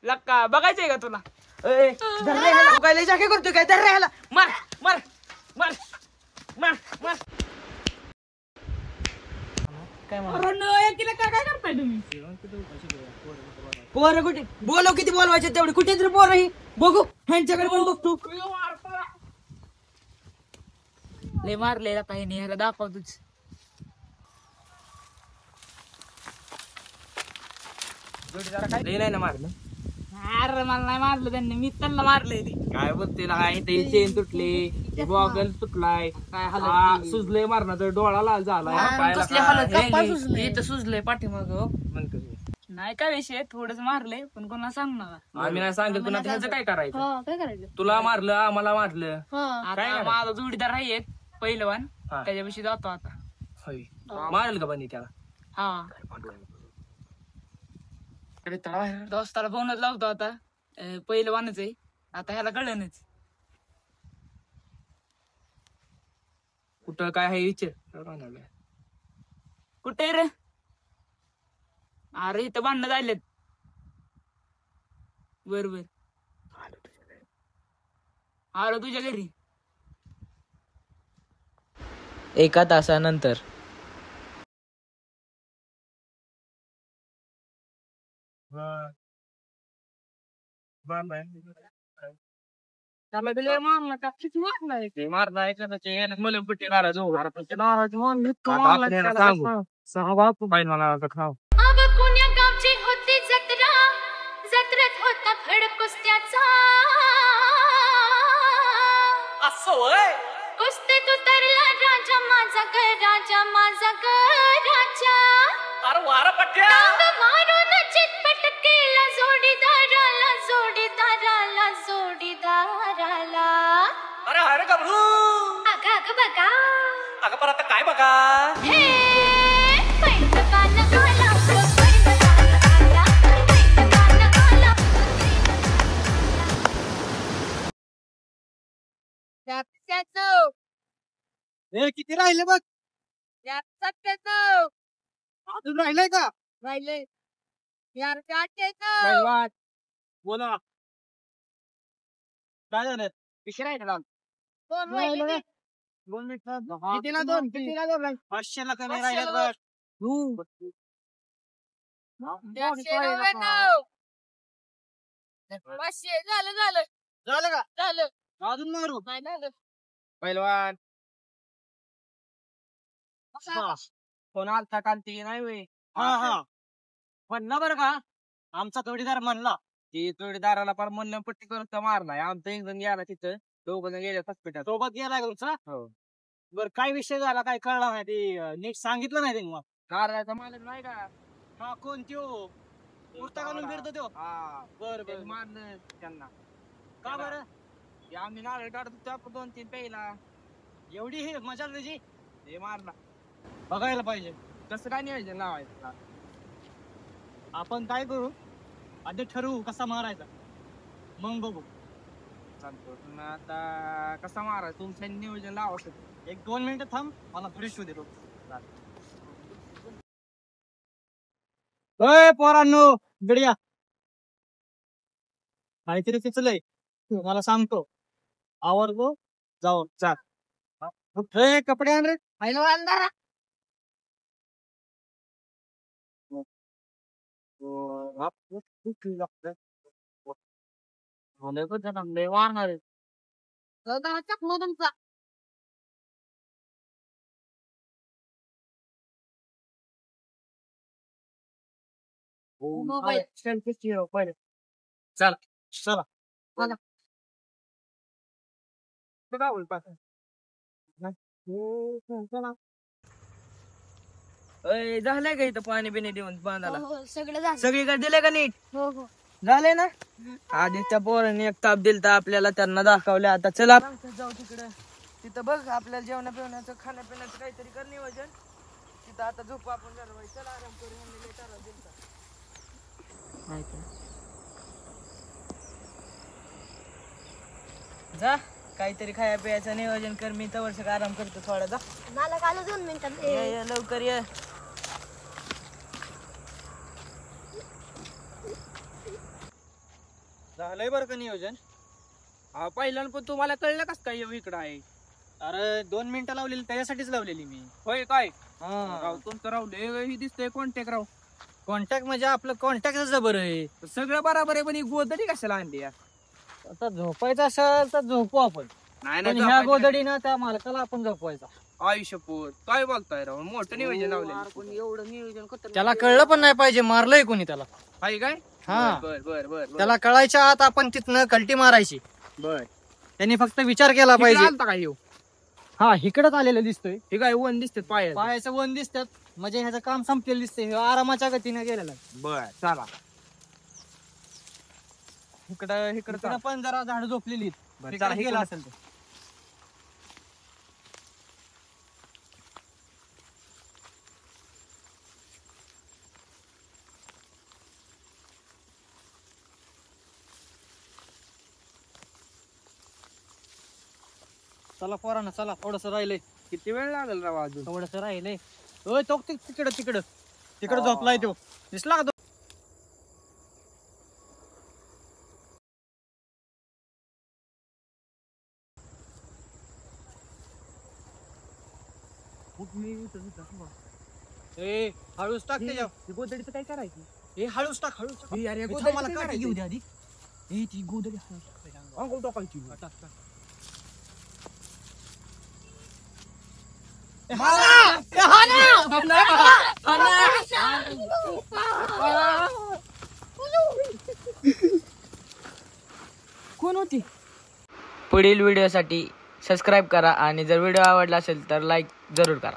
लक्का बघायचंय का तुला? काय लय जाके करतोय काय? धर राहायला मार मार मार मार मार. काय काय करताय तुम्ही? पोरं कुठे बोलव, किती बोलवायचे तेवढे, कुठे तरी पोरं ही बघू, ह्यांच्याकडे पण बघतो. लय मारले काही नाही, ह्याला दाखवतोच. लय नाही ना मारलं. अरे मला नाही मारलं त्यांनी, मी त्यांना मारलंय ते. काय बोलते ना, काय ते चेन तुटले, गॉगल तुटलाय, काय सुजलंय मारण्याचा, डोळा लाल झालाय, इथं सुजलंय पाठीमाग. नाही काय विषय, थोडंच मारलंय पण कोणाला सांग नका. आम्ही नाही सांगितलं पुन्हा त्याचं काय करायचं? काय करायचं? तुला मारलं, आम्हाला मारलं. आता माझा जोडीदार आहे पहिलवान, त्याच्याविषयी जातो आता. मारेल का बनी त्याला? हा दोस्ताला फोनच लावतो आता. पहिलवानच आहे आता, ह्याला कळलंच. कुठं काय आहे विचार. कुठे रे? अरे इथं भांडणं झालेत. बरोबर आलो तुझ्या घरी. एका तासानंतर जत्रेत होता फड कुस्त्याचा. कुस्तीत उतरला राजा माझा ग, राजा माझा ग राजा. टांग मारून चितपट केला जोडीदाराला, जोडीदाराला, जोडीदाराला. अरे गबरू, अग अग बघा, अगं पण आता काय बघा. हे पैठकान घाला, पैठकान घाला, पैठकान घाला. किती राहिले बघ? 97 अजून राहिलंय का? राहिले. 98 बोला काय झालं? पिशे राहिले. 2 मिनिट. कितीला 2? 500 कमी राहिले बघ. 500 झालं का? झालं. अजून मारू नाही झालं. पहिलवान. कोण आलता कालती नाही वे? पण ना बरं का, आमचा जोडीदार म्हणला की जोडीदाराला पण म्हणलं पट्टी करून तर मारलाय. आमचा एक जण गेला तिथं, 2 जण गेले हॉस्पिटल. सोबत गेलाय तुमचा? हो. बर काय विषय झाला, काय कळला नाही ते नीट सांगितलं नाही त्यांनी. मग कारचा मालक नाही का? हा कोण त्यो कुर्ता घालून फिरतो त्यो? बर मारलं त्यांना. का बरं? आम्ही नारळ काढत होतो 2-3 प्यायला. एवढी हे मजा त्याची, हे मारला. बघायला पाहिजे कसं काय नियोजन लावायचं. आपण काय करू, आधी ठरवू कसा मारायचा, मग बघू. चालतो. आता कसा मारायचा तुमचं नियोजन लावायचं. 1-2 मिनिटं थांब, मला फ्रेश होऊ देतो. पोरांनो गड्या, काहीतरी सुचलंय मला सांगतो. आवडतो जाऊ चाल. कपडे आण रे. पहिलवान वारणार तुमचा. चला चला झालंय का इथं पाणी बिणी देऊन बांधायला? सगळीकडे दिलंय का नीट? झालंय ना. आधी त्या पोरांनी एक ताप दिलता आपल्याला, त्यांना दाखवलं. आता चला जाऊ तिकडं. तिथं बघ आपल्याला जेवणा पिवण्याचं खाण्यापिण्याचं काहीतरी कर नियोजन. तिथं आता झोप आपण झालं. चला आराम करू. जा काहीतरी खाया प्यायचं नियोजन कर. मी तवर सगळं आराम करतो थोडा. जा मला काल 2 मिनिटात ये लवकर ये. झालंय बरं का नियोजन. पहिल्यानं पण तुम्हाला कळलं कस काय इकडं आहे. अरे 2 मिनिटं लावलेली त्याच्यासाठीच लावलेली मी. होय काय राव तुमचं रावले ही दिसतंय कॉन्टॅक्ट राव. कॉन्टॅक्ट म्हणजे आपलं कॉन्टॅक्टच जबर आहे. सगळं बरोबर आहे पण ही गोदडी कशाला आणली यार. आता झोपायचं असेल तर झोपू आपण. नाही ह्या गोदडीनं त्या मालकाला आपण झोपवायचा. आयुष्यपूर काय बोलताय राव मोठं नियोजन लावलं. एवढं नियोजन त्याला कळलं पण नाही पाहिजे मारलंय कोणी त्याला. आहे काय हा बर बर बर त्याला कळायच्या आत आपण तिथनं कल्टी मारायची. बर त्यांनी फक्त विचार केला पाहिजे. हा इकडच आलेलं दिसतोय. हे काय वन दिसतात पायाचं वन दिसतात म्हणजे ह्याचं काम संपलेलं दिसतंय. हे आरामाच्या गतीने गेलेला. बर चला इकडं पण जरा झाड झोपलेली गेला असेल. चला पोरांना चला थोडस राहिलंय. किती वेळ लागेल राव अजून. थोडस राहिलंय. तो तिकडं झोपलाय तो दिसला का. हळूच टाक त्याच्या गोदडीचं काय करायचं. हे हळूच टाक मला काठी घेऊ द्या आधी. ती गोदडी हळूच टाकायची. कोण होती. पुढील व्हिडिओसाठी सबस्क्राईब करा आणि जर व्हिडिओ आवडला असेल तर लाईक जरूर करा.